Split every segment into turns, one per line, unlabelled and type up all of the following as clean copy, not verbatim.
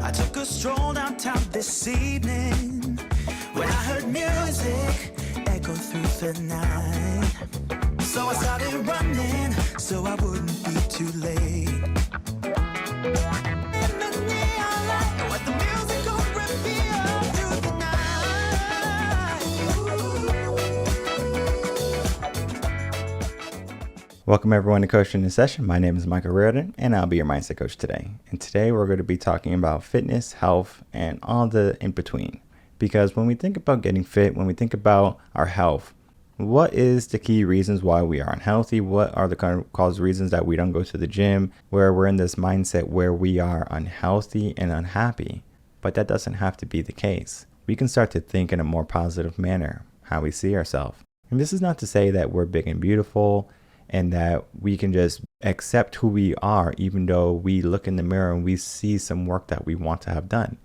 I took a stroll downtown this evening when I heard music echo through the night. So I started running so I wouldn't be too late. In the neon light, what the music gon' reveal through the night.
Welcome everyone to Coaching in Session. My name is Michael Rearden and I'll be your mindset coach today. And today we're going to be talking about fitness, health, and all the in between. Because when we think about getting fit, when we think about our health, what is the key reasons why we are unhealthy? What are the kind of cause reasons that we don't go to the gym, where we're in this mindset where we are unhealthy and unhappy? But that doesn't have to be the case. We can start to think in a more positive manner, how we see ourselves. And this is not to say that we're big and beautiful and that we can just accept who we are, even though we look in the mirror and we see some work that we want to have done.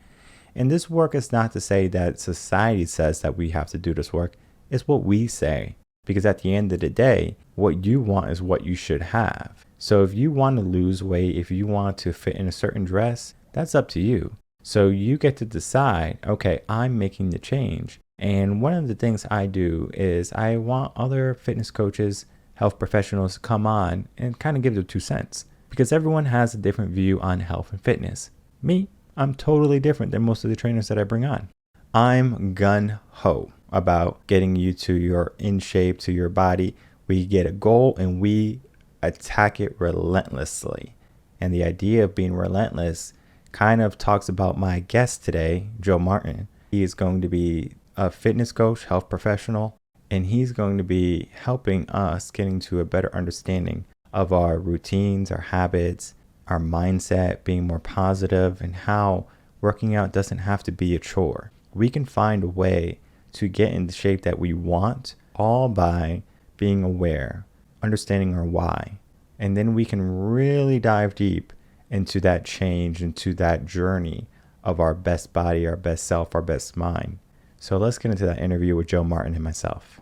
And this work is not to say that society says that we have to do this work. It's what we say. Because at the end of the day, what you want is what you should have. So if you want to lose weight, if you want to fit in a certain dress, that's up to you. So you get to decide, okay, I'm making the change. And one of the things I do is I want other fitness coaches, health professionals to come on and kind of give their 2 cents. Because everyone has a different view on health and fitness. Me, I'm totally different than most of the trainers that I bring on. I'm gun-ho about getting you to your in shape, to your body. We get a goal and we attack it relentlessly. And the idea of being relentless kind of talks about my guest today, Joe Martin. He is going to be a fitness coach, health professional, and he's going to be helping us getting to a better understanding of our routines, our habits, our mindset, being more positive, and how working out doesn't have to be a chore. We can find a way to get in the shape that we want, all by being aware, understanding our why. And then we can really dive deep into that change, into that journey of our best body, our best self, our best mind. So let's get into that interview with Joe Martin and myself.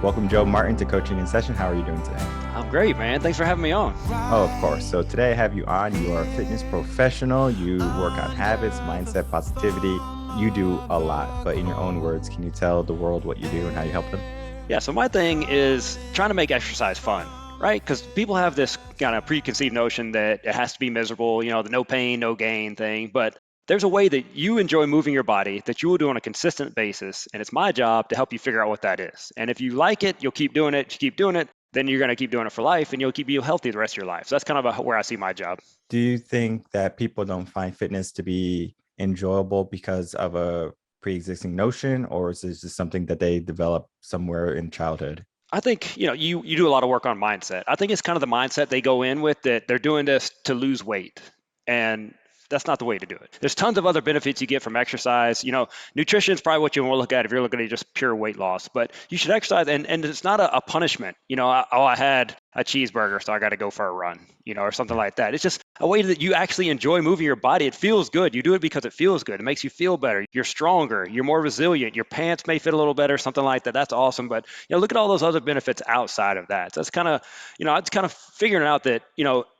Welcome, Joe Martin, to Coaching in Session. How are you doing today?
I'm great, man. Thanks for having me on.
Oh, of course. So today I have you on. You are a fitness professional. You work on habits, mindset, positivity. You do a lot. But in your own words, can you tell the world what you do and how you help them?
Yeah, so my thing is trying to make exercise fun, right? Because people have this kind of preconceived notion that it has to be miserable, the no pain, no gain thing. But there's a way that you enjoy moving your body that you will do on a consistent basis. And it's my job to help you figure out what that is. And if you like it, you'll keep doing it. You keep doing it, then you're going to keep doing it for life and you'll keep you healthy the rest of your life. So that's kind of where I see my job.
Do you think that people don't find fitness to be enjoyable because of a pre-existing notion, or is this just something that they develop somewhere in childhood?
I think, you do a lot of work on mindset. I think it's kind of the mindset they go in with, that they're doing this to lose weight. And that's not the way to do it. There's tons of other benefits you get from exercise. Nutrition is probably what you want to look at if you're looking at just pure weight loss, but you should exercise, and it's not a punishment. I had a cheeseburger, so I got to go for a run, or something like that. It's just a way that you actually enjoy moving your body. It feels good. You do it because it feels good. It makes you feel better. You're stronger. You're more resilient. Your pants may fit a little better, something like that. That's awesome. But, look at all those other benefits outside of that. So that's kind of, I'm kind of figuring out that,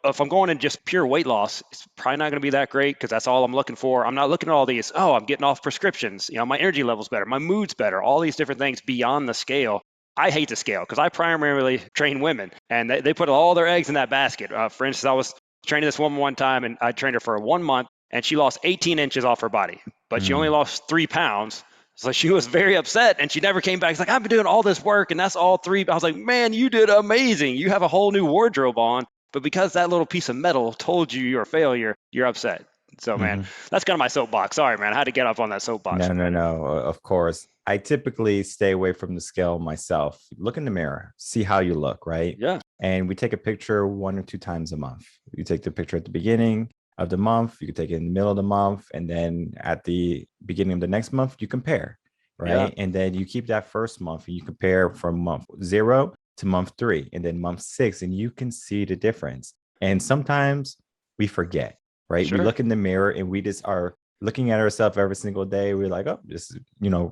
if I'm going in just pure weight loss, it's probably not going to be that great because that's all I'm looking for. I'm not looking at all these, I'm getting off prescriptions. My energy level's better. My mood's better. All these different things beyond the scale. I hate the scale because I primarily train women, and they put all their eggs in that basket. For instance, I was training this woman one time, and I trained her for 1 month, and she lost 18 inches off her body, but she only lost 3 pounds. So she was very upset, and she never came back. She's like, I've been doing all this work, and that's all 3. I was like, man, you did amazing. You have a whole new wardrobe on, but because that little piece of metal told you you're a failure, you're upset. So, man, that's kind of my soapbox. Sorry, man. I had to get up on that soapbox.
No. Of course. I typically stay away from the scale myself. Look in the mirror, see how you look, right?
Yeah.
And we take a picture 1 or 2 times a month. You take the picture at the beginning of the month, you can take it in the middle of the month, and then at the beginning of the next month, you compare, right? Yeah. And then you keep that first month and you compare from month 0 to month 3 and then month 6, and you can see the difference. And sometimes we forget, right? Sure. We look in the mirror and we just are looking at ourselves every single day, we're like, oh, this is,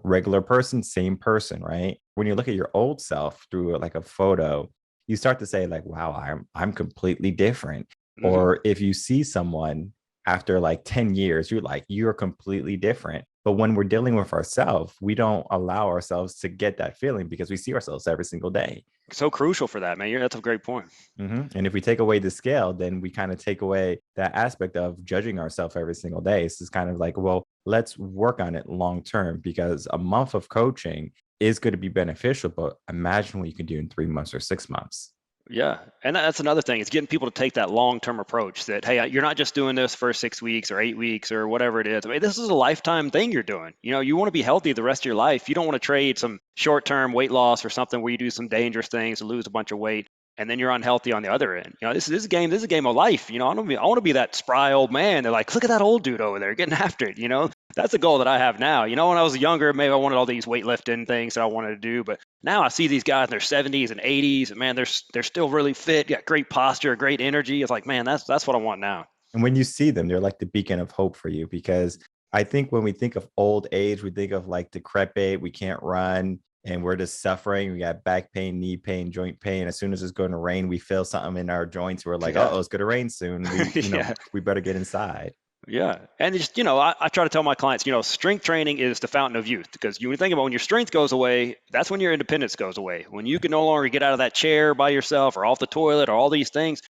regular person, same person, right? When you look at your old self through like a photo, you start to say like, wow, I'm completely different.
Hmm.
Or if you see someone after like 10 years, you're like, you're completely different. But when we're dealing with ourselves, we don't allow ourselves to get that feeling because we see ourselves every single day.
So crucial for that, man. That's a great point.
And if we take away the scale, then we kind of take away that aspect of judging ourselves every single day. So it's kind of like, well, let's work on it long term because a month of coaching is going to be beneficial. But imagine what you can do in 3 months or 6 months.
Yeah, and that's another thing. It's getting people to take that long-term approach that, hey, you're not just doing this for 6 weeks or 8 weeks or whatever it is. I mean, this is a lifetime thing you're doing. You want to be healthy the rest of your life. You don't want to trade some short-term weight loss or something where you do some dangerous things to lose a bunch of weight, and then you're unhealthy on the other end. This is a game. This is a game of life. I want to be that spry old man. They're like, look at that old dude over there getting after it. That's a goal that I have now. When I was younger, maybe I wanted all these weightlifting things that I wanted to do, but now I see these guys in their 70s and 80s, and man, they're still really fit, got great posture, great energy. It's like, man, that's what I want now.
And when you see them, they're like the beacon of hope for you because I think when we think of old age, we think of like decrepit, we can't run and we're just suffering. We got back pain, knee pain, joint pain. As soon as it's going to rain, we feel something in our joints. We're like,
Yeah.
oh, it's going to rain soon. We,
Yeah.
we better get inside.
Yeah. And just, I try to tell my clients, strength training is the fountain of youth because you think about when your strength goes away, that's when your independence goes away. When you can no longer get out of that chair by yourself or off the toilet or all these things,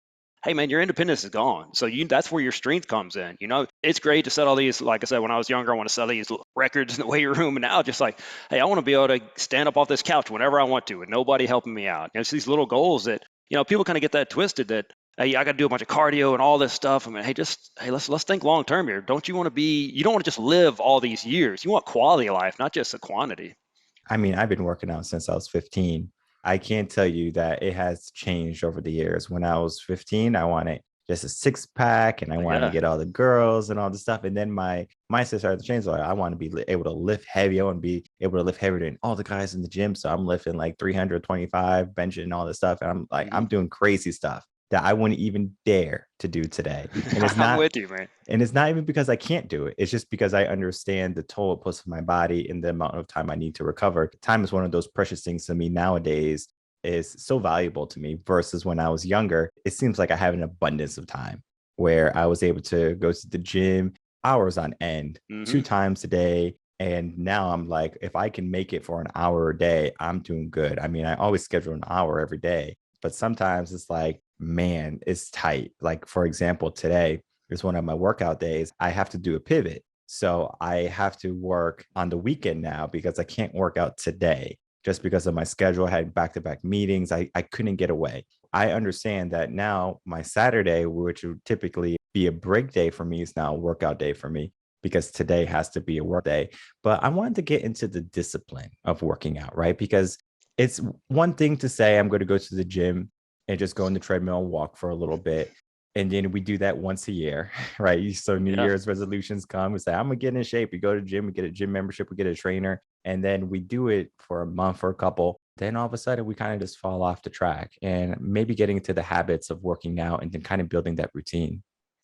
hey man, your independence is gone. So that's where your strength comes in. It's great to set all these, like I said, when I was younger, I want to set these records in the weight room. And now just like, hey, I want to be able to stand up off this couch whenever I want to with nobody helping me out. It's these little goals that, people kind of get that twisted that, hey, I got to do a bunch of cardio and all this stuff. I mean, let's think long term here. You don't want to just live all these years. You want quality of life, not just a quantity.
I mean, I've been working out since I was 15. I can't tell you that it has changed over the years. When I was 15, I wanted just a six pack and I wanted to
Yeah.
get all the girls and all the stuff. And then my mindset started to change. Like, I want to be able to lift heavy. I want to be able to lift heavier than all the guys in the gym. So I'm lifting like 325, benching and all this stuff. And I'm like,
Hmm.
I'm doing crazy stuff that I wouldn't even dare to do today. And it's
I'm
not
with you, man.
and it's not even because I can't do it. It's just because I understand the toll it puts on my body and the amount of time I need to recover. Time is one of those precious things to me nowadays, is so valuable to me versus when I was younger. It seems like I have an abundance of time where I was able to go to the gym hours on end,
Hmm.
2 times a day. And now I'm like, if I can make it for an hour a day, I'm doing good. I mean, I always schedule an hour every day, but sometimes it's like, man, it's tight. Like, for example, today, it's one of my workout days. I have to do a pivot. So I have to work on the weekend now because I can't work out today just because of my schedule. I had back to back meetings. I couldn't get away. I understand that now my Saturday, which would typically be a break day for me, is now a workout day for me because today has to be a work day. But I wanted to get into the discipline of working out, right? Because it's one thing to say, I'm going to go to the gym and just go on the treadmill and walk for a little bit, and then we do that once a year, right? So New
Yeah.
Year's resolutions come. We say, I'm gonna get in shape. We go to the gym, we get a gym membership, we get a trainer, and then we do it for a month or a couple. Then all of a sudden we kind of just fall off the track and maybe getting into the habits of working out and then kind of building that routine.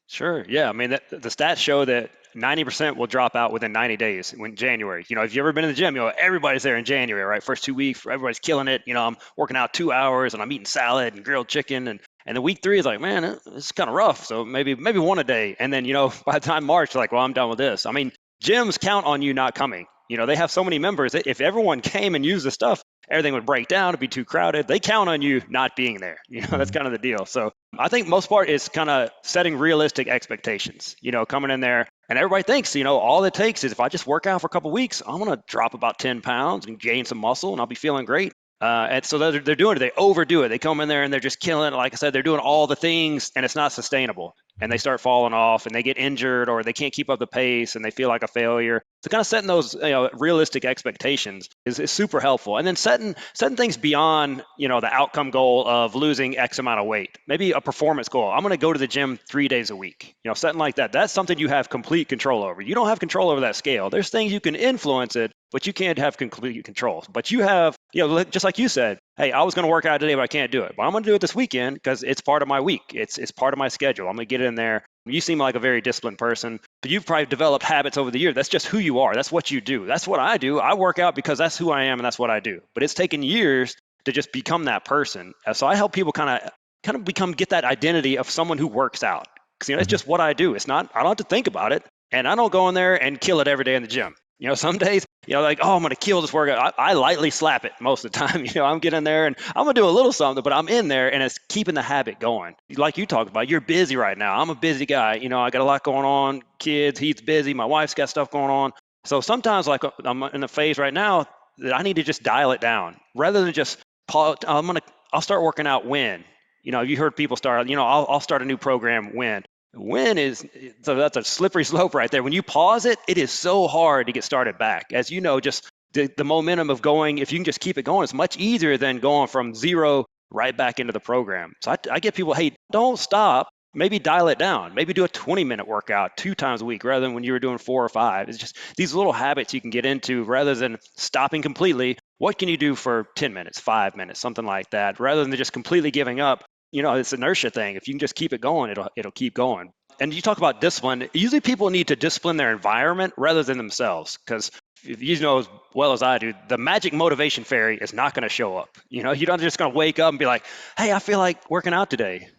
Sure. Yeah. I mean, the stats show that 90% will drop out within 90 days when January. If you've ever been in the gym, everybody's there in January, right? First 2 weeks, everybody's killing it. I'm working out 2 hours and I'm eating salad and grilled chicken. And then week three is like, man, it's kind of rough. So maybe one a day. And then, by the time March, like, well, I'm done with this. I mean, gyms count on you not coming. They have so many members that if everyone came and used the stuff, everything would break down, it'd be too crowded. They count on you not being there. That's
Mhm.
kind of the deal. So I think most part is kind of setting realistic expectations, coming in there and everybody thinks, all it takes is if I just work out for a couple of weeks, I'm going to drop about 10 pounds and gain some muscle and I'll be feeling great. And so they're doing it. They overdo it. They come in there and they're just killing it. Like I said, they're doing all the things and it's not sustainable. And they start falling off and they get injured or they can't keep up the pace and they feel like a failure. So kind of setting those realistic expectations is super helpful. And then setting things beyond the outcome goal of losing X amount of weight. Maybe a performance goal. I'm going to go to the gym 3 days a week. Setting like that. That's something you have complete control over. You don't have control over that scale. There's things you can influence it, but you can't have complete control. But you have, just like you said, hey, I was going to work out today, but I can't do it. But I'm going to do it this weekend because it's part of my week. It's part of my schedule. I'm going to get in there You seem like a very disciplined person, but you've probably developed habits over the years. That's just who you are. That's what you do. That's what I do. I work out because that's who I am and that's what I do. But it's taken years to just become that person. So I help people kind of get that identity of someone who works out. Because it's just what I do. It's not, I don't have to think about it. And I don't go in there and kill it every day in the gym. Some days, like, oh, I'm going to kill this workout. I lightly slap it most of the time. I'm getting there and I'm going to do a little something, but I'm in there and it's keeping the habit going. Like you talked about, you're busy right now. I'm a busy guy. I got a lot going on, kids, he's busy. My wife's got stuff going on. So sometimes, like, I'm in a phase right now that I need to just dial it down rather than just, I'll start working out when, you heard people start, I'll start a new program when. So that's a slippery slope right there. When you pause it, it is so hard to get started back. As you know, just the momentum of going, if you can just keep it going, it's much easier than going from zero right back into the program. So I get people, hey, don't stop. Maybe dial it down. Maybe do a 20-minute workout 2 times a week rather than when you were doing 4 or 5. It's just these little habits you can get into rather than stopping completely. What can you do for 10 minutes, 5 minutes, something like that, rather than just completely giving up? It's an inertia thing. If you can just keep it going, it'll keep going. And you talk about discipline. Usually people need to discipline their environment rather than themselves. Because if you know as well as I do, the magic motivation fairy is not going to show up. You're not just going to wake up and be like, hey, I feel like working out today.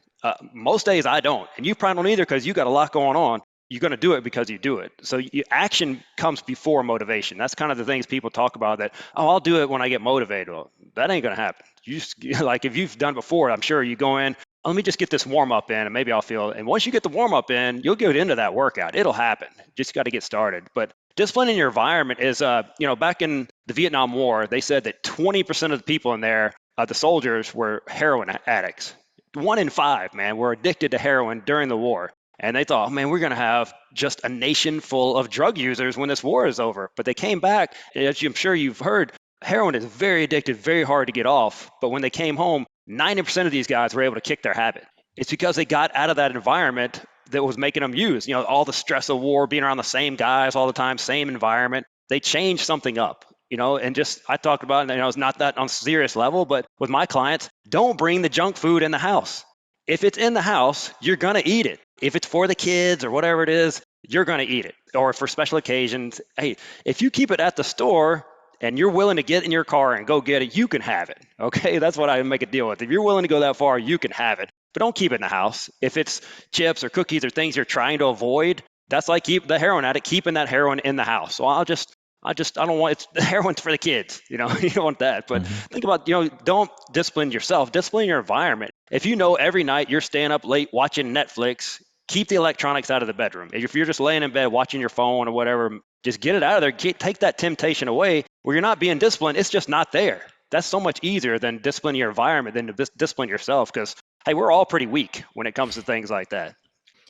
Most days I don't. And you probably don't either because you got a lot going on. You're going to do it because you do it. So action comes before motivation. That's kind of the things people talk about that, oh, I'll do it when I get motivated. Well, that ain't going to happen. You just, like if you've done before, I'm sure you go in, oh, let me just get this warm up in and maybe I'll feel, and once you get the warm up in, you'll get into that workout. It'll happen. Just got to get started. But disciplining your environment is, back in the Vietnam War, they said that 20% of the people in there, the soldiers, were heroin addicts. 1 in 5, man, were addicted to heroin during the war. And they thought, oh, man, we're going to have just a nation full of drug users when this war is over. But they came back, as I'm sure you've heard, heroin is very addictive, very hard to get off. But when they came home, 90% of these guys were able to kick their habit. It's because they got out of that environment that was making them use, all the stress of war, being around the same guys all the time, same environment. They changed something up, and just, I talked about, it's not that on a serious level, but with my clients, don't bring the junk food in the house. If it's in the house, you're going to eat it. If it's for the kids or whatever it is, you're going to eat it. Or for special occasions, hey, if you keep it at the store and you're willing to get in your car and go get it, you can have it. Okay, that's what I make a deal with. If you're willing to go that far, you can have it. But don't keep it in the house. If it's chips or cookies or things you're trying to avoid, that's like keep the heroin addict keeping that heroin in the house. So I don't want, it's the heroin's for the kids, you don't want that. But think about, don't discipline yourself, discipline your environment. If every night you're staying up late watching Netflix, keep the electronics out of the bedroom. If you're just laying in bed watching your phone or whatever, just get it out of there. Take that temptation away where you're not being disciplined. It's just not there. That's so much easier than disciplining your environment than to discipline yourself. Because, hey, we're all pretty weak when it comes to things like that.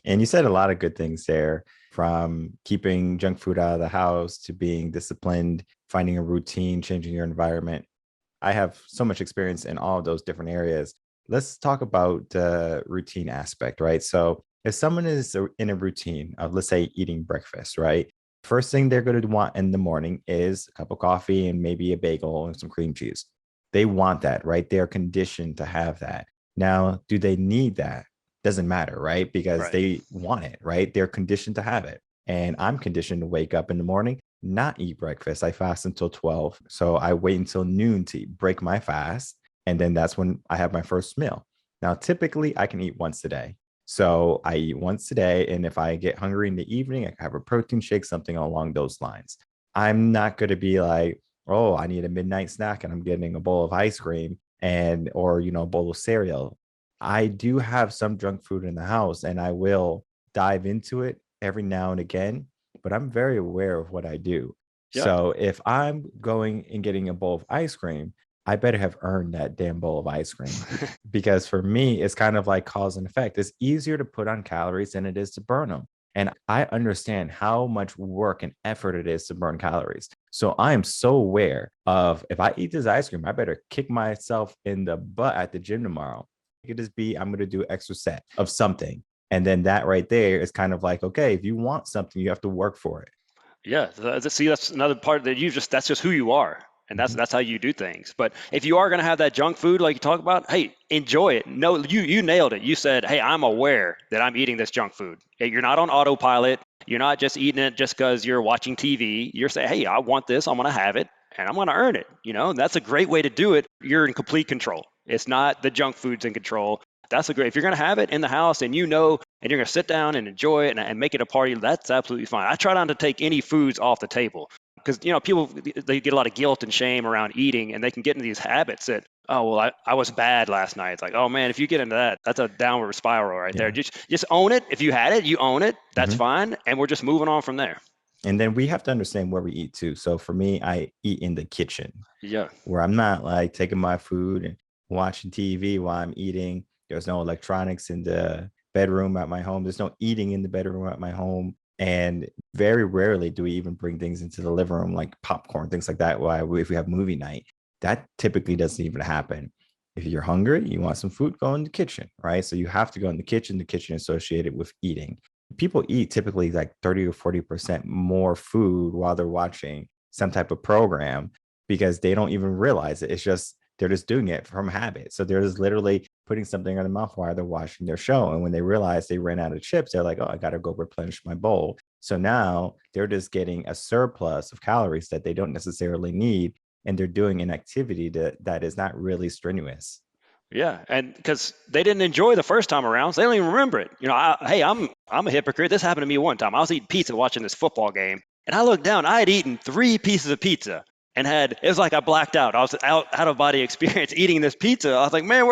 And you said a lot of good things there, from keeping junk food out of the house to being disciplined, finding a routine, changing your environment. I have so much experience in all of those different areas. Let's talk about the routine aspect, right? So if someone is in a routine of, let's say, eating breakfast, right? First thing they're going to want in the morning is a cup of coffee and maybe a bagel and some cream cheese. They want that, right? They're conditioned to have that. Now, do they need that? Doesn't matter, right? Because they want it, right? They're conditioned to have it. And I'm conditioned to wake up in the morning, not eat breakfast. I fast until 12. So I wait until noon to break my fast. And then that's when I have my first meal. Now, typically I can eat once a day. So I eat once a day. And if I get hungry in the evening, I can have a protein shake, something along those lines. I'm not going to be like, oh, I need a midnight snack and I'm getting a bowl of ice cream or a bowl of cereal. I do have some junk food in the house and I will dive into it every now and again, but I'm very aware of what I do. Yeah. So if I'm going and getting a bowl of ice cream, I better have earned that damn bowl of ice cream. Because for me, it's kind of like cause and effect. It's easier to put on calories than it is to burn them. And I understand how much work and effort it is to burn calories. So I am so aware of, if I eat this ice cream, I better kick myself in the butt at the gym tomorrow. It could just be, I'm going to do an extra set of something. And then that right there is kind of like, okay, if you want something, you have to work for it.
Yeah. See, that's another part that that's just who you are. And
Mhm.
that's how you do things. But if you are going to have that junk food like you talk about, hey, enjoy it. No, you nailed it. You said, hey, I'm aware that I'm eating this junk food. You're not on autopilot. You're not just eating it just because you're watching TV. You're saying, hey, I want this. I'm going to have it and I'm going to earn it. And that's a great way to do it. You're in complete control. It's not the junk food's in control. That's a great, if you're going to have it in the house and and you're going to sit down and enjoy it and make it a party, that's absolutely fine. I try not to take any foods off the table because people, they get a lot of guilt and shame around eating, and they can get into these habits that, oh well, I was bad last night. It's like, oh man, if you get into that, that's a downward spiral right there.
Yeah.
Just own it. If you had it, you own it. That's
Mhm.
fine, and we're just moving on from there.
And then we have to understand where we eat too. So for me, I eat in the kitchen
Yeah.
where I'm not like taking my food and watching TV while I'm eating. There's no electronics in the bedroom at my home. There's no eating in the bedroom at my home. And very rarely do we even bring things into the living room like popcorn, things like that. If we have movie night, that typically doesn't even happen. If you're hungry, you want some food, go in the kitchen, right? So you have to go in the kitchen associated with eating. People eat typically like 30 or 40% more food while they're watching some type of program because they don't even realize it. It's just they're just doing it from habit. So they're just literally putting something in their mouth while they're watching their show. And when they realize they ran out of chips, they're like, oh, I got to go replenish my bowl. So now they're just getting a surplus of calories that they don't necessarily need. And they're doing an activity that is not really strenuous.
Yeah, and because they didn't enjoy the first time around, so they don't even remember it. Hey, I'm a hypocrite. This happened to me one time. I was eating pizza watching this football game, and I looked down. I had eaten 3 pieces of pizza, and it was like I blacked out. I was out of body experience eating this pizza. I was like, man,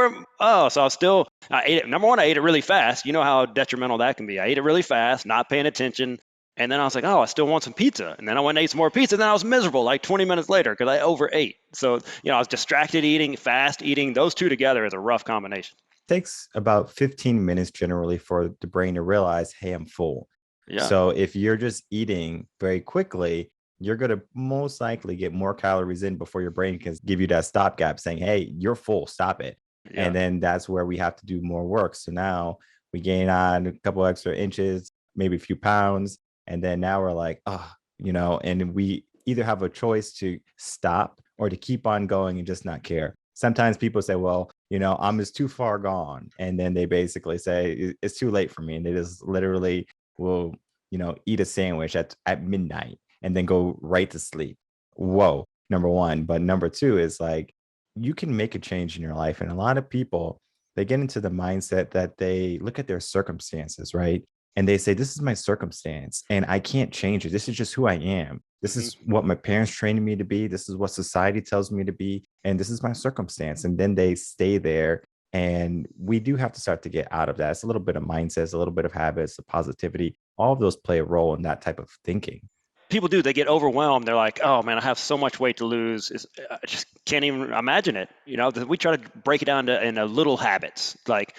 so I ate it. Number one, I ate it really fast. You know how detrimental that can be. I ate it really fast, not paying attention. And then I was like, oh, I still want some pizza. And then I went and ate some more pizza. And then I was miserable like 20 minutes later because I overate. So, I was distracted eating, fast eating. Those two together is a rough combination.
Takes about 15 minutes generally for the brain to realize, hey, I'm full.
Yeah.
So if you're just eating very quickly, you're going to most likely get more calories in before your brain can give you that stopgap saying, hey, you're full, stop it.
Yeah.
And then that's where we have to do more work. So now we gain on a couple extra inches, maybe a few pounds. And then now we're like, and we either have a choice to stop or to keep on going and just not care. Sometimes people say, well, I'm just too far gone. And then they basically say it's too late for me. And they just literally will, eat a sandwich at midnight and then go right to sleep. Whoa, number one. But number two is like, you can make a change in your life. And a lot of people, they get into the mindset that they look at their circumstances, right? And they say, this is my circumstance and I can't change it. This is just who I am. This is
Mm-hmm.
what my parents trained me to be. This is what society tells me to be. And this is my circumstance. And then they stay there. And we do have to start to get out of that. It's a little bit of mindsets, a little bit of habits, of positivity. All of those play a role in that type of thinking.
People do. They get overwhelmed. They're like, oh man, I have so much weight to lose. I just can't even imagine it. We try to break it down into little habits. Like,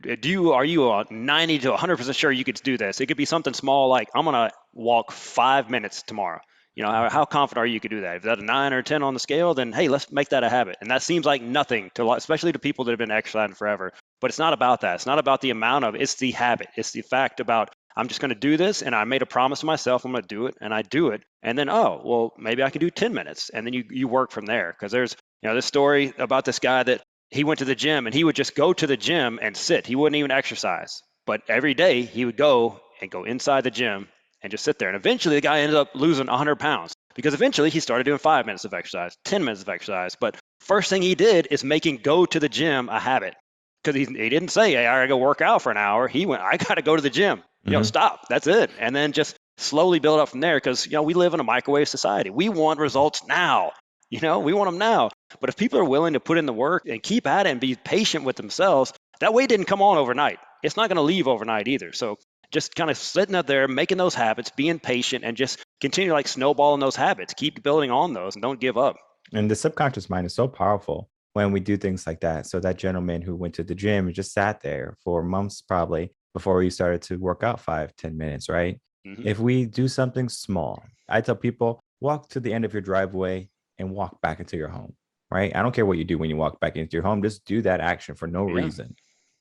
are you 90 to 100% sure you could do this? It could be something small like, I'm going to walk 5 minutes tomorrow. How confident are you could do that? If that's a 9 or 10 on the scale, then hey, let's make that a habit. And that seems like nothing especially to people that have been exercising forever. But it's not about that. It's not about the amount of, it's the habit. It's the fact about, I'm just going to do this. And I made a promise to myself, I'm going to do it. And I do it. And then, oh, well, maybe I can do 10 minutes. And then you work from there. Because there's, this story about this guy that he went to the gym and he would just go to the gym and sit. He wouldn't even exercise. But every day he would go inside the gym and just sit there. And eventually the guy ended up losing 100 pounds because eventually he started doing 5 minutes of exercise, 10 minutes of exercise. But first thing he did is making go to the gym a habit. Because he didn't say, hey, I gotta go work out for an hour. He went, I gotta go to the gym. Stop. That's it. And then just slowly build up from there. Because we live in a microwave society. We want results now. We want them now. But if people are willing to put in the work and keep at it and be patient with themselves, that weight didn't come on overnight. It's not going to leave overnight either. So just kind of sitting up there, making those habits, being patient, and just continue like snowballing those habits. Keep building on those and don't give up.
And the subconscious mind is so powerful when we do things like that. So that gentleman who went to the gym and just sat there for months probably before he started to work out 5-10 minutes, right?
Mm-hmm.
If we do something small, I tell people, walk to the end of your driveway and walk back into your home, right? I don't care what you do when you walk back into your home, just do that action for no reason.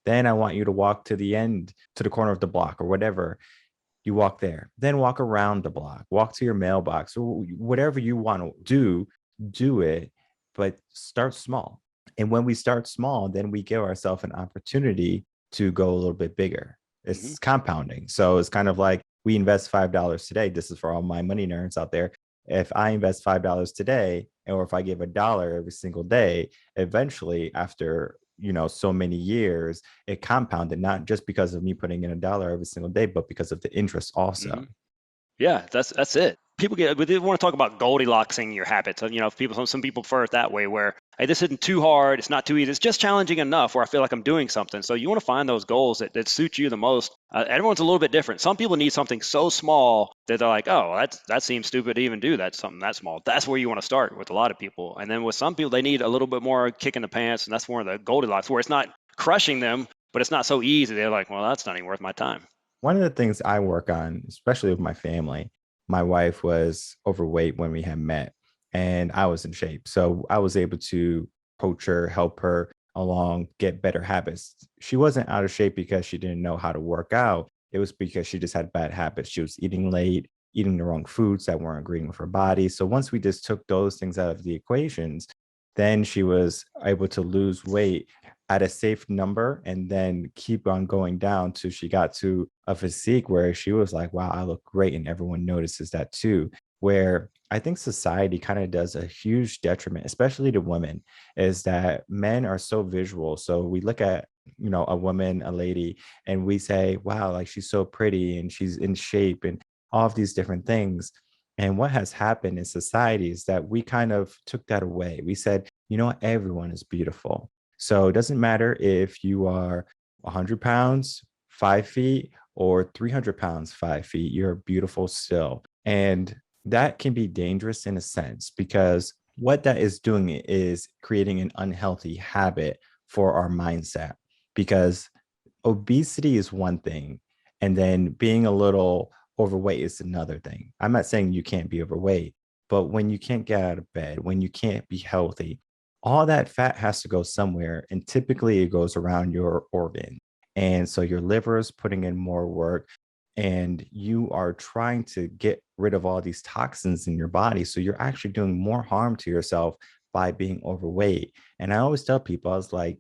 Then I want you to walk to the end, to the corner of the block or whatever. You walk there, then walk around the block, walk to your mailbox or whatever you want to do do it, but start small. And when we start small, then we give ourselves an opportunity to go a little bit bigger.
Hmm.
It's compounding. So it's kind of like we invest $5 today. This is for all my money nerds out there. If I invest $5 today, or if I give $1 every single day, eventually after so many years, it compounded, not just because of me putting in $1 every single day, but because of the interest also.
Hmm. Yeah, that's it. People they want to talk about Goldilocksing your habits. Some people prefer it that way, where hey, this isn't too hard, it's not too easy, it's just challenging enough where I feel like I'm doing something. So you want to find those goals that suit you the most. Everyone's a little bit different. Some people need something so small that they're like, oh, that seems stupid to even do that, something that small. That's where you want to start with a lot of people. And then with some people, they need a little bit more kick in the pants, and that's more of the Goldilocks, where it's not crushing them, but it's not so easy. They're like, well, that's not even worth my time.
One of the things I work on, especially with my family, my wife was overweight when we had met, and I was in shape. So I was able to coach her, help her along, get better habits. She wasn't out of shape because she didn't know how to work out. It was because she just had bad habits. She was eating late, eating the wrong foods that weren't agreeing with her body. So once we just took those things out of the equations, then she was able to lose weight at a safe number and then keep on going down till she got to a physique where she was like, wow, I look great. And everyone notices that too. Where I think society kind of does a huge detriment, especially to women, is that men are so visual. So we look at, a woman, a lady, and we say, wow, like she's so pretty and she's in shape and all of these different things. And what has happened in society is that we kind of took that away. We said, what, everyone is beautiful. So it doesn't matter if you are 100 pounds, 5 feet, or 300 pounds, 5 feet, you're beautiful still. And that can be dangerous in a sense because what that is doing is creating an unhealthy habit for our mindset. Because obesity is one thing, and then being a little overweight is another thing. I'm not saying you can't be overweight, but when you can't get out of bed, when you can't be healthy, all that fat has to go somewhere. And typically it goes around your organ. And so your liver is putting in more work and you are trying to get rid of all these toxins in your body. So you're actually doing more harm to yourself by being overweight. And I always tell people, I was like,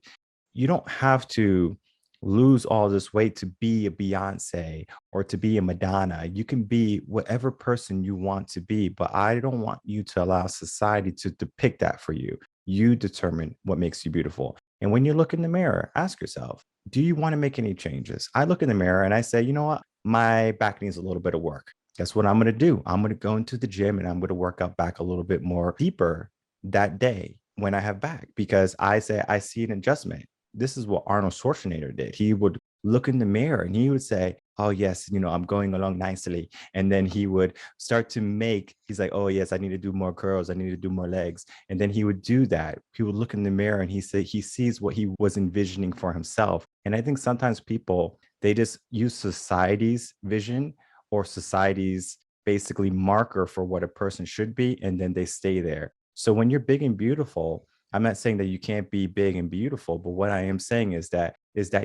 you don't have to lose all this weight to be a Beyonce or to be a Madonna. You can be whatever person you want to be, but I don't want you to allow society to depict that for you. You determine what makes you beautiful. And when you look in the mirror, ask yourself, do you want to make any changes? I look in the mirror and I say, you know what? My back needs a little bit of work. Guess what I'm going to do? I'm going to go into the gym and I'm going to work out back a little bit more deeper that day when I have back because I say I see an adjustment. This is what Arnold Schwarzenegger did. He would look in the mirror and he would say, oh, yes, I'm going along nicely. And then he would start to he's like, oh, yes, I need to do more curls. I need to do more legs. And then he would do that. He would look in the mirror and he sees what he was envisioning for himself. And I think sometimes people, they just use society's vision or society's basically marker for what a person should be. And then they stay there. So when you're big and beautiful, I'm not saying that you can't be big and beautiful, but what I am saying is that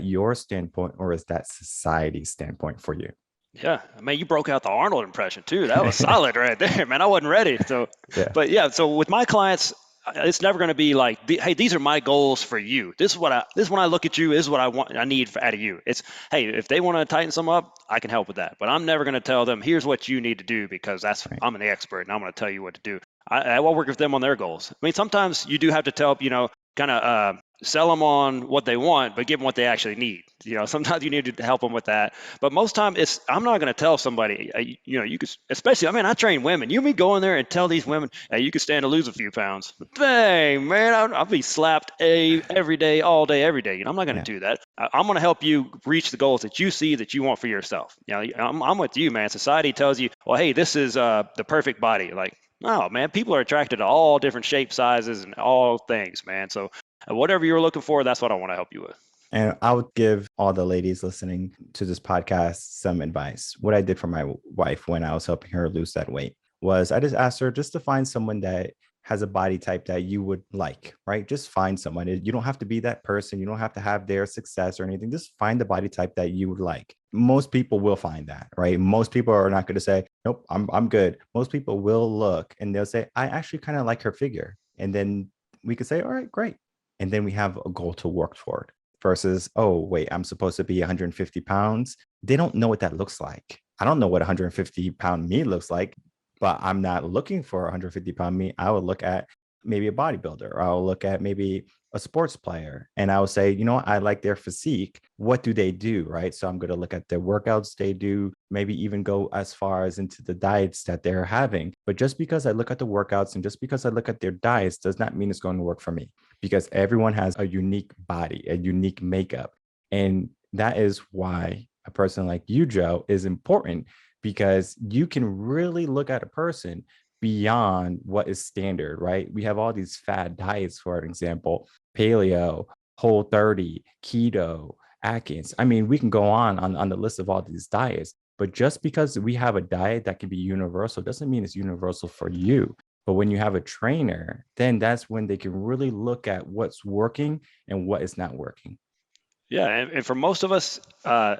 your standpoint or is that society's standpoint for you?
Yeah, I mean, you broke out the Arnold impression too. That was solid right there, man. I wasn't ready. So,
Yeah.
but yeah, so with my clients, it's never going to be like, hey, these are my goals for you. This is when I look at you, this is what I need out of you. It's, hey, if they want to tighten some up, I can help with that. But I'm never going to tell them, here's what you need to do because
Right.
I'm an expert and I'm going to tell you what to do. I will work with them on their goals. I mean, sometimes you do have to tell, kind of sell them on what they want, but give them what they actually need. Sometimes you need to help them with that. But most time, I'm not going to tell somebody. You could, especially. I mean, I train women. You me go in there and tell these women, hey, you could stand to lose a few pounds. Dang, man, I'll be slapped every day, all day, every day. I'm not going to
Yeah.
do that. I'm going to help you reach the goals that you see that you want for yourself. I'm with you, man. Society tells you, well, hey, this is the perfect body. Like, oh man, people are attracted to all different shape sizes and all things, man. So whatever you're looking for, that's what I want to help you with.
And I would give all the ladies listening to this podcast some advice. What I did for my wife when I was helping her lose that weight was I just asked her just to find someone that has a body type that you would like, right? Just find someone. You don't have to be that person. You don't have to have their success or anything. Just find the body type that you would like. Most people will find that, right? Most people are not going to say, nope, I'm good. Most people will look and they'll say, I actually kind of like her figure. And then we could say, all right, great. And then we have a goal to work toward versus, oh, wait, I'm supposed to be 150 pounds. They don't know what that looks like. I don't know what 150-pound me looks like, but I'm not looking for 150-pound me. I would look at maybe a bodybuilder, or I'll look at maybe a sports player, and I would say, you know what, I like their physique. What do they do? Right. So I'm going to look at the workouts they do, maybe even go as far as into the diets that they're having. But just because I look at the workouts and just because I look at their diets does not mean it's going to work for me, because everyone has a unique body, a unique makeup. And that is why a person like you, Joe, is important, because you can really look at a person beyond what is standard, right? We have all these fad diets, for example, paleo, whole 30, keto, Atkins. I mean, we can go on the list of all these diets, but just because we have a diet that can be universal doesn't mean it's universal for you. But when you have a trainer, then that's when they can really look at what's working and what is not working.
Yeah, and for most of us,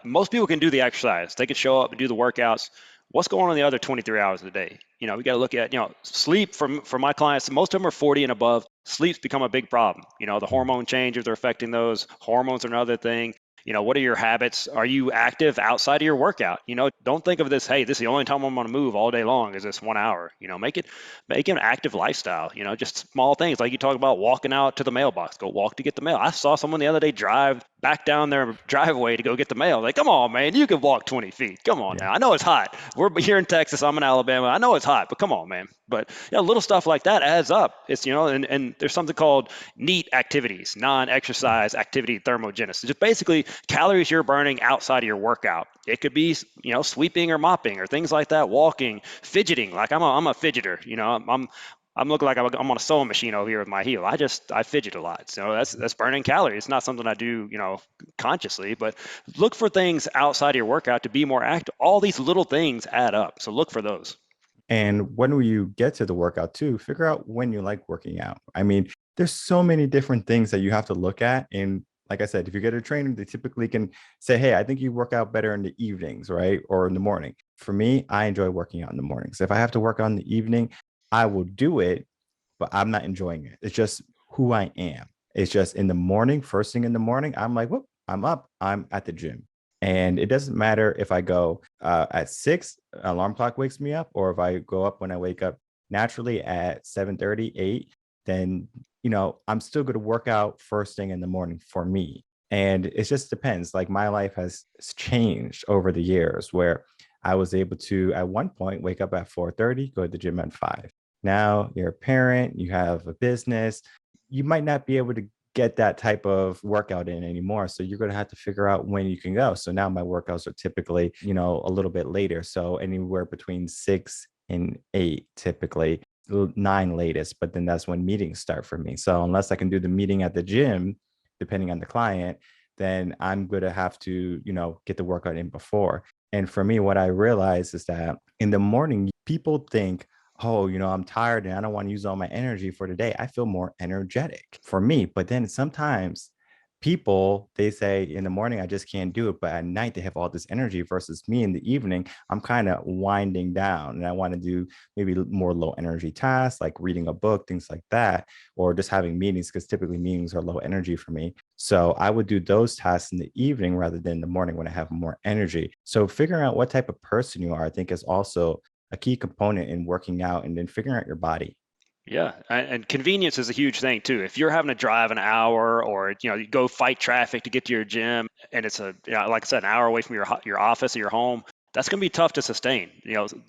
most people can do the exercise. They can show up and do the workouts. What's going on in the other 23 hours of the day? We got to look at, sleep for my clients. Most of them are 40 and above. Sleep's become a big problem. The hormone changes are affecting those. Hormones are another thing. What are your habits? Are you active outside of your workout? Don't think of this, hey, this is the only time I'm going to move all day long is this 1 hour. Make it an active lifestyle. Just small things like you talk about walking out to the mailbox. Go walk to get the mail. I saw someone the other day drive back down their driveway to go get the mail. Like, come on, man, you can walk 20 feet. Come on
Yeah.
now. I know it's hot. We're here in Texas. I'm in Alabama. I know it's hot, but come on, man. But little stuff like that adds up. It's, and there's something called NEAT activities, non-exercise activity thermogenesis. Just basically calories you're burning outside of your workout. It could be, sweeping or mopping or things like that, walking, fidgeting. Like I'm a fidgeter, I'm looking like I'm on a sewing machine over here with my heel. I fidget a lot. So that's burning calories. It's not something I do, consciously, but look for things outside of your workout to be more active. All these little things add up. So look for those.
And when you get to the workout too, figure out when you like working out. I mean, there's so many different things that you have to look at. And like I said, if you get a trainer, they typically can say, hey, I think you work out better in the evenings, right? Or in the morning. For me, I enjoy working out in the mornings. If I have to work out in the evening, I will do it, but I'm not enjoying it. It's just who I am. It's just in the morning, first thing in the morning, I'm like, whoop, I'm up, I'm at the gym. And it doesn't matter if I go at 6, alarm clock wakes me up, or if I go up when I wake up naturally at 7:30, 8, then, I'm still going to work out first thing in the morning for me. And it just depends. Like my life has changed over the years where I was able to, at one point, wake up at 4:30, go to the gym at 5. Now you're a parent, you have a business, you might not be able to get that type of workout in anymore. So you're going to have to figure out when you can go. So now my workouts are typically, a little bit later. So anywhere between 6 and 8, typically 9 latest. But then that's when meetings start for me. So unless I can do the meeting at the gym, depending on the client, then I'm going to have to, get the workout in before. And for me, what I realize is that in the morning, people think, oh, I'm tired and I don't want to use all my energy for today. I feel more energetic for me. But then sometimes people, they say in the morning, I just can't do it. But at night, they have all this energy versus me in the evening. I'm kind of winding down and I want to do maybe more low energy tasks like reading a book, things like that, or just having meetings, because typically meetings are low energy for me. So I would do those tasks in the evening rather than in the morning when I have more energy. So figuring out what type of person you are, I think, is also a key component in working out, and then figuring out your body.
Yeah, and convenience is a huge thing too. If you're having to drive an hour, or you go fight traffic to get to your gym, and it's like I said, an hour away from your office or your home, that's going to be tough to sustain.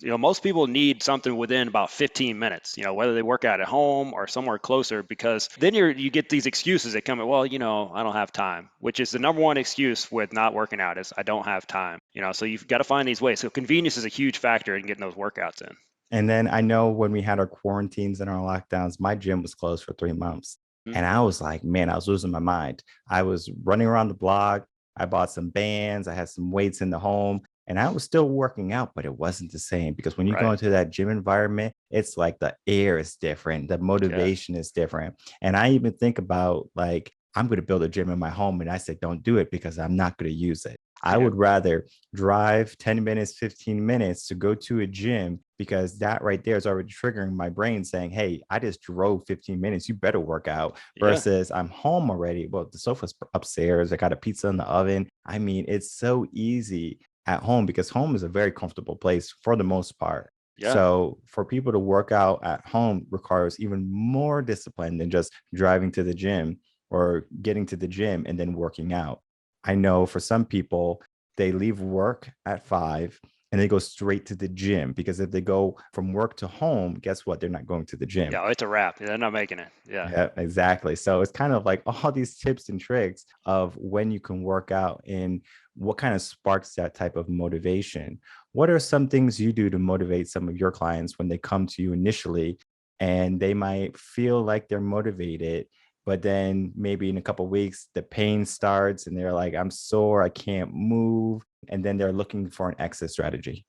Most people need something within about 15 minutes. Whether they work out at home or somewhere closer, because then you get these excuses that come. Well, I don't have time, which is the number one excuse with not working out is I don't have time. So you've got to find these ways. So convenience is a huge factor in getting those workouts in.
And then I know when we had our quarantines and our lockdowns, my gym was closed for 3 months.
Mm.
And I was like, man, I was losing my mind. I was running around the block. I bought some bands. I had some weights in the home. And I was still working out, but it wasn't the same because when you go
Right.
into that gym environment, it's like the air is different, the
Yeah.
motivation is different. And I even think about like, I'm going to build a gym in my home. And I said, don't do it because I'm not going to use it. I
Yeah.
would rather drive 10 minutes, 15 minutes to go to a gym because that right there is already triggering my brain saying, hey, I just drove 15 minutes. You better work out
Yeah.
versus I'm home already. Well, the sofa's upstairs. I got a pizza in the oven. I mean, it's so easy at home because home is a very comfortable place for the most part.
Yeah.
So for people to work out at home requires even more discipline than just driving to the gym or getting to the gym and then working out. I know for some people, they leave work at 5 and they go straight to the gym because if they go from work to home, guess what? They're not going to the gym.
Yeah. It's a wrap. They're not making it. Yeah.
Yeah, exactly. So it's kind of like all these tips and tricks of when you can work out and what kind of sparks that type of motivation. What are some things you do to motivate some of your clients when they come to you initially and they might feel like they're motivated, but then maybe in a couple of weeks the pain starts and they're like, I'm sore, I can't move, and then they're looking for an exit strategy.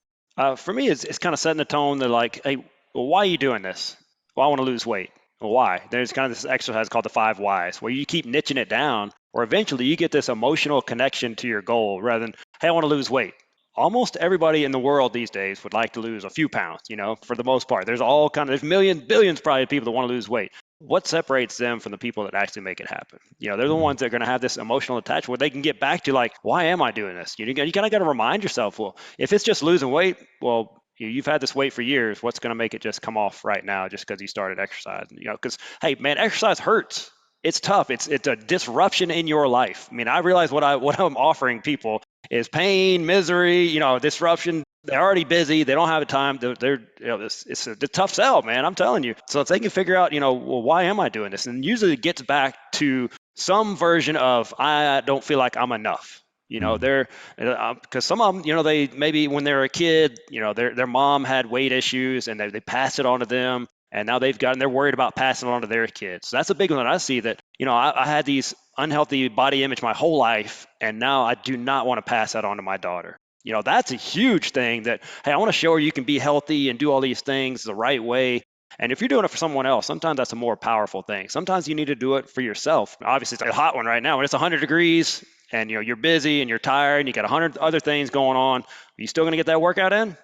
For me, it's kind of setting the tone. They're like, hey, well, why are you doing this? Well, I want to lose weight. Well, why? There's kind of this exercise called the 5 whys, where you keep niching it down, or eventually you get this emotional connection to your goal rather than, hey, I want to lose weight. Almost everybody in the world these days would like to lose a few pounds, for the most part. There's millions, billions probably of people that want to lose weight. What separates them from the people that actually make it happen? They're the
Mhm,
ones that are going to have this emotional attachment where they can get back to like, why am I doing this? You kind of got to remind yourself, well, if it's just losing weight, well, you've had this weight for years. What's going to make it just come off right now just because you started exercising? Because hey, man, exercise hurts. It's tough. It's a disruption in your life. I mean, I realize what I'm offering people is pain, misery, disruption. They're already busy. They don't have the time. It's a tough sell, man. I'm telling you. So if they can figure out, well, why am I doing this? And usually it gets back to some version of I don't feel like I'm enough.
mhm,
They're because some of them, they maybe when they were a kid, their mom had weight issues and they passed it on to them, and now they're worried about passing it on to their kids. So that's a big one that I see that I had these unhealthy body image my whole life, and now I do not want to pass that on to my daughter. That's a huge thing that, hey, I want to show her you can be healthy and do all these things the right way. And if you're doing it for someone else, sometimes that's a more powerful thing. Sometimes you need to do it for yourself. Obviously, it's a hot one right now when it's 100 degrees and you're busy and you're tired and you got 100 other things going on. Are you still going to get that workout in?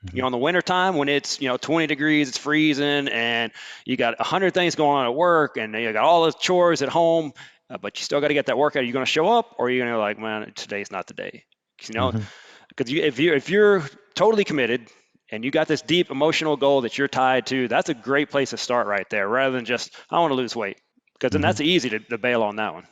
mhm,
In the wintertime when it's 20 degrees, it's freezing, and you got 100 things going on at work and you got all those chores at home, but you still got to get that workout. Are you going to show up, or are you going to like, man, today's not the day? you know
mhm,
because if you're totally committed and you got this deep emotional goal that you're tied to, that's a great place to start right there, rather than just I want to lose weight, because then
mhm.
that's easy to bail on that one.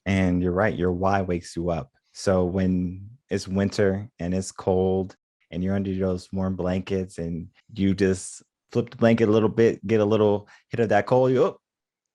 And you're right, your why wakes you up. So when it's winter and it's cold and you're under those warm blankets and you just flip the blanket a little bit, get a little hit of that cold, you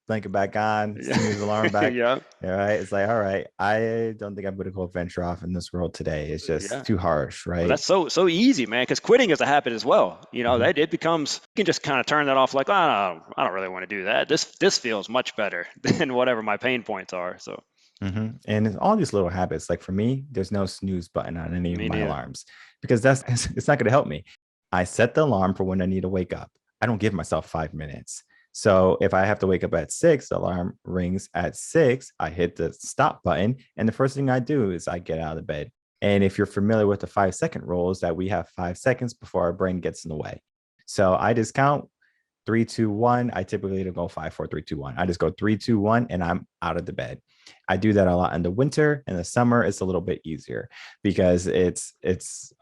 blanket back on, snooze alarm
Yeah.
back.
Yeah.
All right. It's like, all right, I don't think I'm gonna go venture off in this world today. It's just
Yeah.
too harsh,
Well,
right?
that's so easy, man. Because quitting is a habit as well.
Mhm,
That it becomes you can just kind of turn that off, like, oh, no, I don't really want to do that. This feels much better than whatever my pain points are. So
mhm. And it's all these little habits. Like for me, there's no snooze button on any of
me
my
neither.
alarms because that's it's not gonna help me. I set the alarm for when I need to wake up. I don't give myself 5 minutes. So if I have to wake up at 6, the alarm rings at 6, I hit the stop button. And the first thing I do is I get out of bed. And if you're familiar with the 5 second rule, is that we have 5 seconds before our brain gets in the way. So I just count 3, 2, 1. I typically don't go 5, 4, 3, 2, 1. I just go 3, 2, 1, and I'm out of the bed. I do that a lot in the winter. In the summer, it's a little bit easier because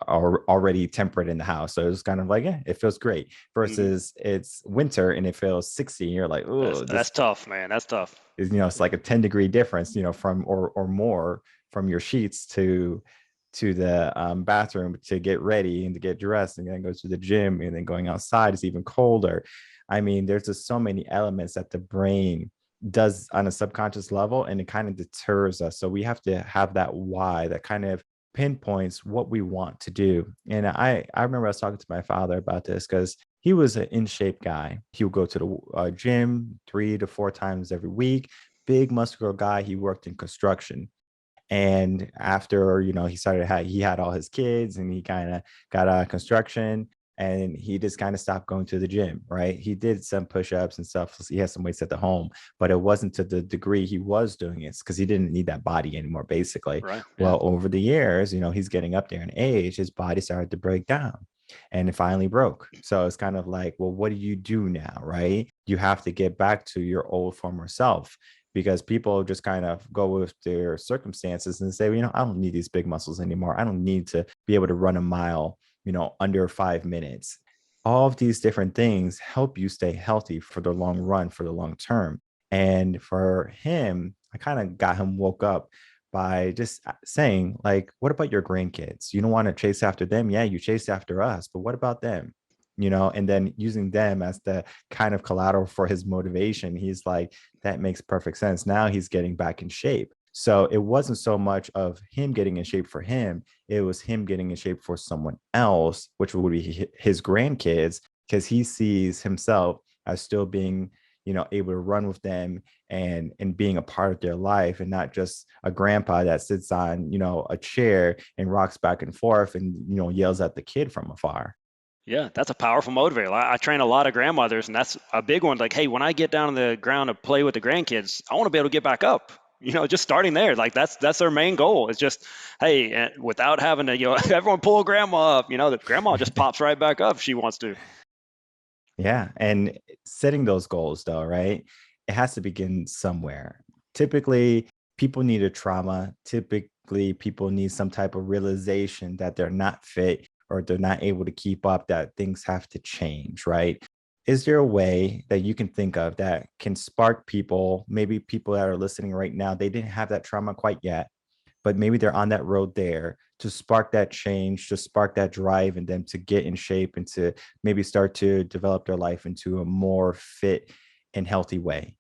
already temperate in the house. So it's kind of like, yeah, it feels great.
Hmm.
Versus it's winter and it feels 60. And you're like,
That's
oh,
that's
this
tough, man. That's tough.
is, it's like a 10-degree difference, from or more from your sheets to the bathroom to get ready and to get dressed and then go to the gym and then going outside is even colder. I mean, there's just so many elements that the brain does on a subconscious level and it kind of deters us. So we have to have that why that kind of pinpoints what we want to do. And I remember I was talking to my father about this because he was an in shape guy. He would go to the gym 3 to 4 times every week. Big muscular guy. He worked in construction. And after, he had all his kids and he kind of got out of construction and he just kind of stopped going to the gym, right? He did some push-ups and stuff. So he has some weights at the home, but it wasn't to the degree he was doing it because he didn't need that body anymore, basically.
Right. Yeah.
Well, over the years, he's getting up there in age, his body started to break down and it finally broke. So it's kind of like, well, what do you do now, right? You have to get back to your old former self because people just kind of go with their circumstances and say, I don't need these big muscles anymore. I don't need to be able to run a mile, under 5 minutes. All of these different things help you stay healthy for the long run, for the long term. And for him, I kind of got him woke up by just saying, like, what about your grandkids? You don't want to chase after them. Yeah, you chase after us, but what about them? And then using them as the kind of collateral for his motivation, he's like, that makes perfect sense. Now he's getting back in shape. So it wasn't so much of him getting in shape for him, it was him getting in shape for someone else, which would be his grandkids, because he sees himself as still being, able to run with them and being a part of their life and not just a grandpa that sits on, a chair and rocks back and forth and, yells at the kid from afar.
Yeah, that's a powerful motivator. I train a lot of grandmothers, and that's a big one. Like, hey, when I get down on the ground to play with the grandkids, I want to be able to get back up. Just starting there, like that's their main goal. It's just, hey, without having to, everyone pull grandma up. The grandma just pops right back up if she wants to.
Yeah. And setting those goals, though, right? It has to begin somewhere. Typically, people need a trauma. Typically, people need some type of realization that they're not fit or they're not able to keep up, that things have to change, right? Is there a way that you can think of that can spark people, maybe people that are listening right now, they didn't have that trauma quite yet, but maybe they're on that road there to spark that change, to spark that drive in them to get in shape and to maybe start to develop their life into a more fit and healthy way?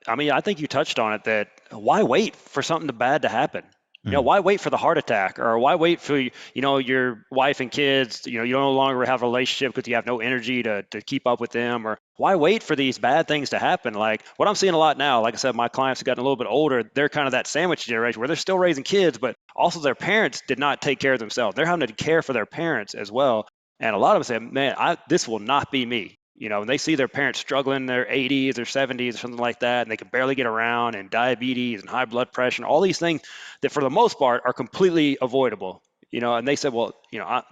I mean, I think you touched on it that why wait for something bad to happen?
Mm,
Why wait for the heart attack or why wait for, your wife and kids, you no longer have a relationship because you have no energy to keep up with them, or why wait for these bad things to happen? Like what I'm seeing a lot now, like I said, my clients have gotten a little bit older. They're kind of that sandwich generation where they're still raising kids, but also their parents did not take care of themselves. They're having to care for their parents as well. And a lot of them say, man, this will not be me. And they see their parents struggling in their 80s or 70s or something like that, and they can barely get around, and diabetes and high blood pressure and all these things that for the most part are completely avoidable. And they said, well,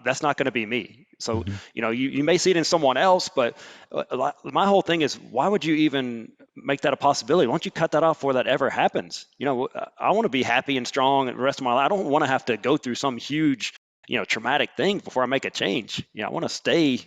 that's not going to be me. So,
mhm.
you may see it in someone else, but my whole thing is, why would you even make that a possibility? Why don't you cut that off before that ever happens? I want to be happy and strong the rest of my life. I don't want to have to go through some huge, traumatic thing before I make a change. I want to stay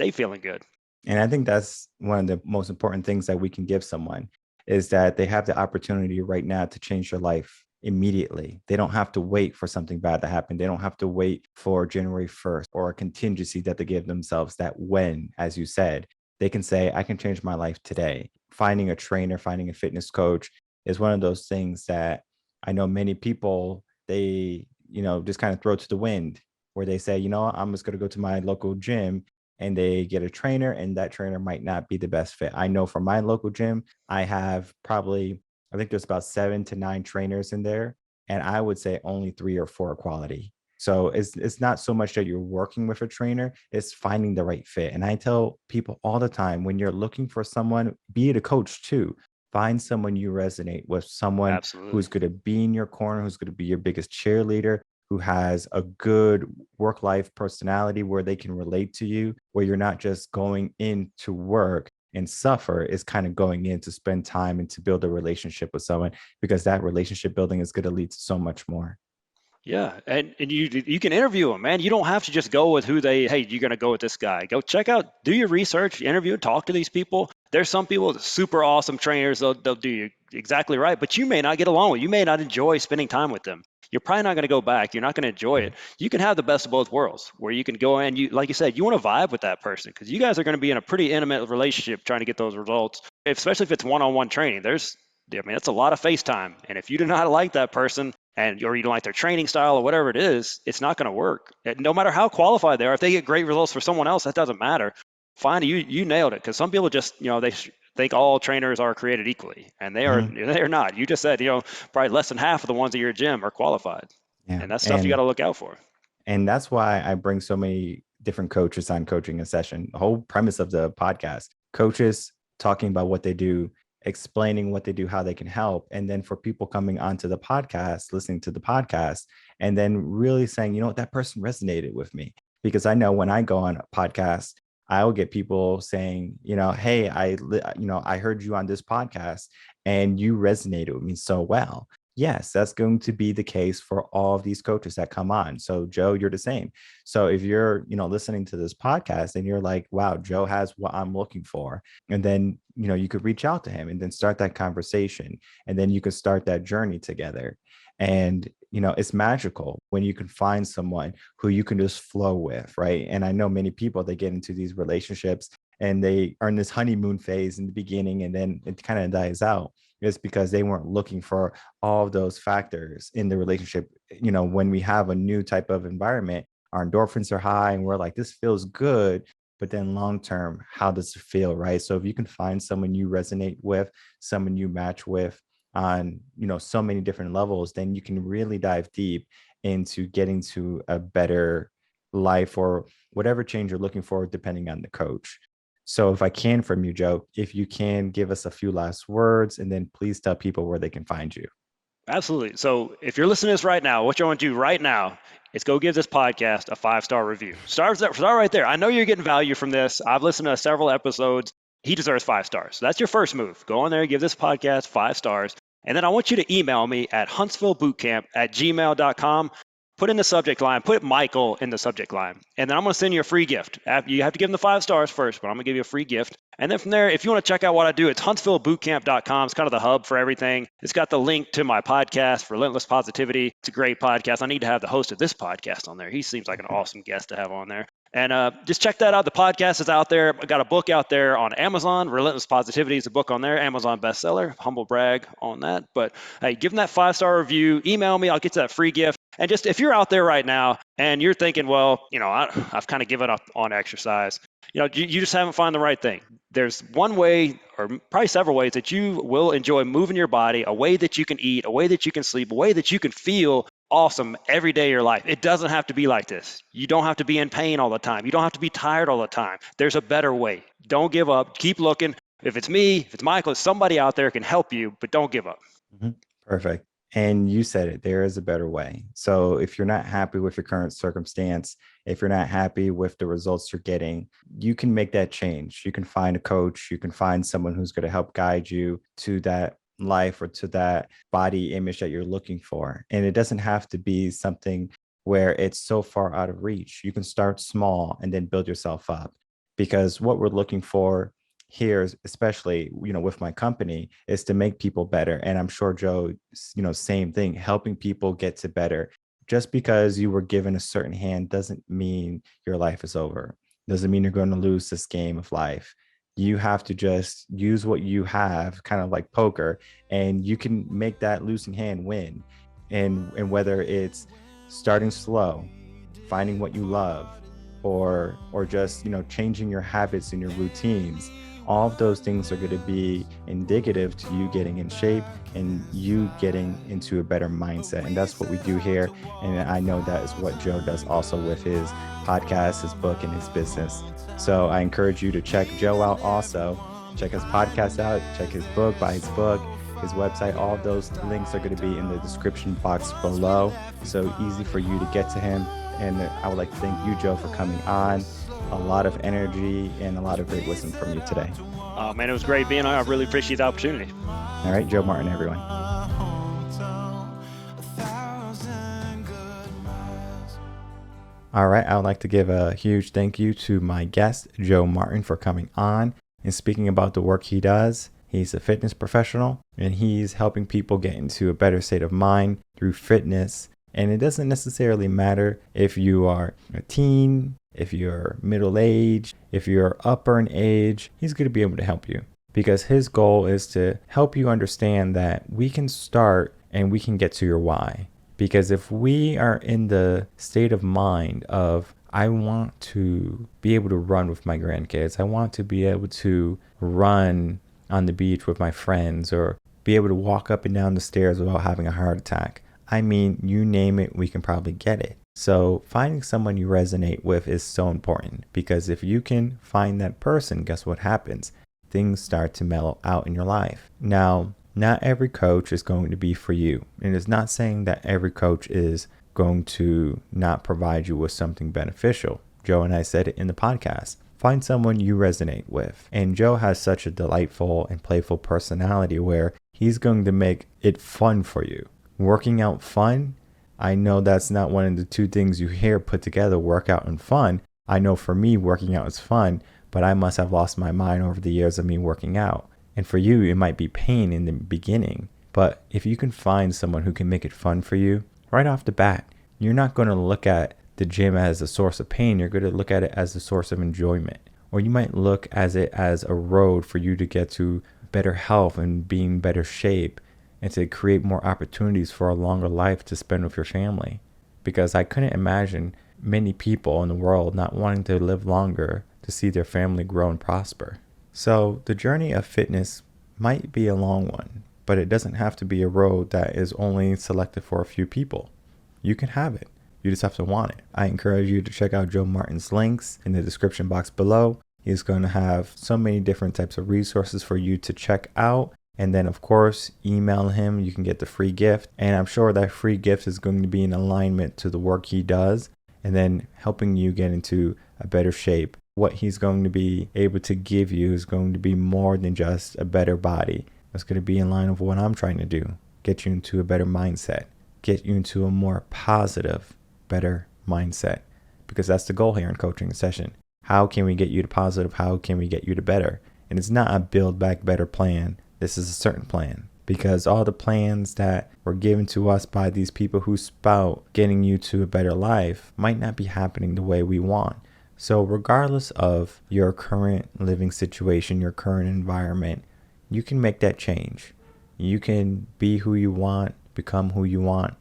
feeling good.
And I think that's one of the most important things that we can give someone is that they have the opportunity right now to change their life immediately. They don't have to wait for something bad to happen. They don't have to wait for January 1st or a contingency that they give themselves that when, as you said, they can say, I can change my life today. Finding a trainer, finding a fitness coach is one of those things that I know many people, they, just kind of throw to the wind where they say, I'm just going to go to my local gym and they get a trainer and that trainer might not be the best fit. I know for my local gym, I have probably, I think there's about 7 to 9 trainers in there. And I would say only 3 or 4 are quality. So it's not so much that you're working with a trainer, it's finding the right fit. And I tell people all the time, when you're looking for someone, be it a coach too, find someone you resonate with, someone
Absolutely.
who's going to be in your corner, who's going to be your biggest cheerleader, who has a good work life personality where they can relate to you, where you're not just going in to work and suffer, is kind of going in to spend time and to build a relationship with someone, because that relationship building is going to lead to so much more.
Yeah, and you can interview them, man. You don't have to just go with hey, you're gonna go with this guy. Go check out, do your research, interview, talk to these people. There's some people that super awesome trainers. They'll do you exactly right, but you may not get along with. You may not enjoy spending time with them. You're probably not gonna go back. You're not gonna enjoy it.
Mm.
You can have the best of both worlds, where you can go and like you said, you want to vibe with that person because you guys are gonna be in a pretty intimate relationship trying to get those results. Especially if it's one-on-one training. I mean, that's a lot of FaceTime, and if you do not like that person or you don't like their training style or whatever it is, it's not going to work. And no matter how qualified they are, if they get great results for someone else, that doesn't matter. Fine, you nailed it. Because some people just, think all trainers are created equally, and they are not. You just said, probably less than half of the ones at your gym are qualified,
Yeah.
and that's stuff you got to look out for.
And that's why I bring so many different coaches on Coaching a Session. The whole premise of the podcast, coaches talking about what they do, explaining what they do, how they can help. And then for people coming onto the podcast, listening to the podcast, and then really saying, you know what, that person resonated with me. Because I know when I go on a podcast, I'll get people saying, hey, I heard you on this podcast and you resonated with me so well. Yes, that's going to be the case for all of these coaches that come on. So Joe, you're the same. So if you're, listening to this podcast and you're like, wow, Joe has what I'm looking for. And then, you could reach out to him and then start that conversation. And then you could start that journey together. And, it's magical when you can find someone who you can just flow with, right? And I know many people, they get into these relationships and they are in this honeymoon phase in the beginning and then it kind of dies out. It's because they weren't looking for all of those factors in the relationship. When we have a new type of environment, our endorphins are high and we're like, this feels good. But then long term, how does it feel, right? So if you can find someone you resonate with, someone you match with on, so many different levels, then you can really dive deep into getting to a better life or whatever change you're looking for, depending on the coach. So if I can from you, Joe, if you can give us a few last words and then please tell people where they can find you.
Absolutely. So if you're listening to this right now, what you want to do right now is go give this podcast a 5-star review. Start right there. I know you're getting value from this. I've listened to several episodes. He deserves 5 stars. So that's your first move. Go on there, give this podcast 5 stars. And then I want you to email me at huntsvillebootcamp@gmail.com. Put in the subject line, put Michael in the subject line. And then I'm going to send you a free gift. You have to give them the 5 stars first, but I'm going to give you a free gift. And then from there, if you want to check out what I do, it's huntsvillebootcamp.com. It's kind of the hub for everything. It's got the link to my podcast, Relentless Positivity. It's a great podcast. I need to have the host of this podcast on there. He seems like an awesome guest to have on there. And just check that out. The podcast is out there. I got a book out there on Amazon. Relentless Positivity is a book on there. Amazon bestseller. Humble brag on that. But hey, give them that 5-star review. Email me. I'll get you that free gift. And just if you're out there right now and you're thinking, well, I've kind of given up on exercise, you just haven't found the right thing. There's one way or probably several ways that you will enjoy moving your body, a way that you can eat, a way that you can sleep, a way that you can feel awesome every day of your life. It doesn't have to be like this. You don't have to be in pain all the time. You don't have to be tired all the time. There's a better way. Don't give up. Keep looking. If it's me, if it's Michael, if somebody out there can help you, but don't give up.
Mm-hmm. Perfect. And you said it, there is a better way. So if you're not happy with your current circumstance, if you're not happy with the results you're getting, you can make that change. You can find a coach, you can find someone who's going to help guide you to that life or to that body image that you're looking for. And it doesn't have to be something where it's so far out of reach. You can start small and then build yourself up, because what we're looking for here, especially, with my company, is to make people better. And I'm sure Joe, same thing, helping people get to better. Just because you were given a certain hand doesn't mean your life is over. Doesn't mean you're going to lose this game of life. You have to just use what you have, kind of like poker, and you can make that losing hand win. And whether it's starting slow, finding what you love, or just, changing your habits and your routines, all of those things are going to be indicative to you getting in shape and you getting into a better mindset. And that's what we do here. And I know that is what Joe does also with his podcast, his book, and his business. So I encourage you to check Joe out also. Check his podcast out, check his book, buy his book, his website. All of those links are going to be in the description box below. So easy for you to get to him. And I would like to thank you, Joe, for coming on. A lot of energy and a lot of great wisdom from you today.
Oh, man, it was great being on. I really appreciate the opportunity.
All right, Joe Martin, everyone. All right, I would like to give a huge thank you to my guest, Joe Martin, for coming on and speaking about the work he does. He's a fitness professional, and he's helping people get into a better state of mind through fitness. And it doesn't necessarily matter if you are a teen, if you're middle-aged, if you're upper in age, he's going to be able to help you, because his goal is to help you understand that we can start and we can get to your why. Because if we are in the state of mind of, I want to be able to run with my grandkids, I want to be able to run on the beach with my friends, or be able to walk up and down the stairs without having a heart attack. I mean, you name it, we can probably get it. So finding someone you resonate with is so important, because if you can find that person, guess what happens? Things start to mellow out in your life. Now, not every coach is going to be for you. And it's not saying that every coach is going to not provide you with something beneficial. Joe and I said it in the podcast. Find someone you resonate with. And Joe has such a delightful and playful personality where he's going to make it fun for you. Working out fun, I know that's not one of the two things you hear put together, workout and fun. I know for me, working out is fun, but I must have lost my mind over the years of me working out. And for you, it might be pain in the beginning. But if you can find someone who can make it fun for you, right off the bat, you're not going to look at the gym as a source of pain. You're going to look at it as a source of enjoyment. Or you might look at it as a road for you to get to better health and be in better shape, and to create more opportunities for a longer life to spend with your family. Because I couldn't imagine many people in the world not wanting to live longer to see their family grow and prosper. So the journey of fitness might be a long one, but it doesn't have to be a road that is only selected for a few people. You can have it. You just have to want it. I encourage you to check out Joe Martin's links in the description box below. He's going to have so many different types of resources for you to check out. And then, of course, email him. You can get the free gift. And I'm sure that free gift is going to be in alignment to the work he does, and then helping you get into a better shape. What he's going to be able to give you is going to be more than just a better body. It's going to be in line with what I'm trying to do. Get you into a better mindset. Get you into a more positive, better mindset. Because that's the goal here in Coaching Session. How can we get you to positive? How can we get you to better? And it's not a build back better plan. This is a certain plan, because all the plans that were given to us by these people who spout getting you to a better life might not be happening the way we want. So regardless of your current living situation, your current environment, you can make that change. You can be who you want, become who you want,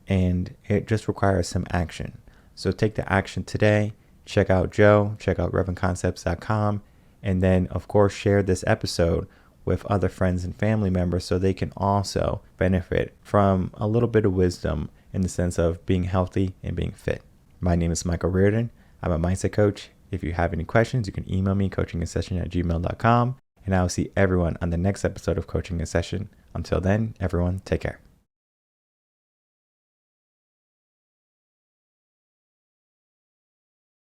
and it just requires some action. So take the action today. Check out Joe, check out RevenConcepts.com, and then, of course, share this episode with other friends and family members so they can also benefit from a little bit of wisdom in the sense of being healthy and being fit. My name is Michael Rearden. I'm a mindset coach. If you have any questions, you can email me, coachinginsession@gmail.com, and I'll see everyone on the next episode of Coaching in Session. Until then, everyone, take care.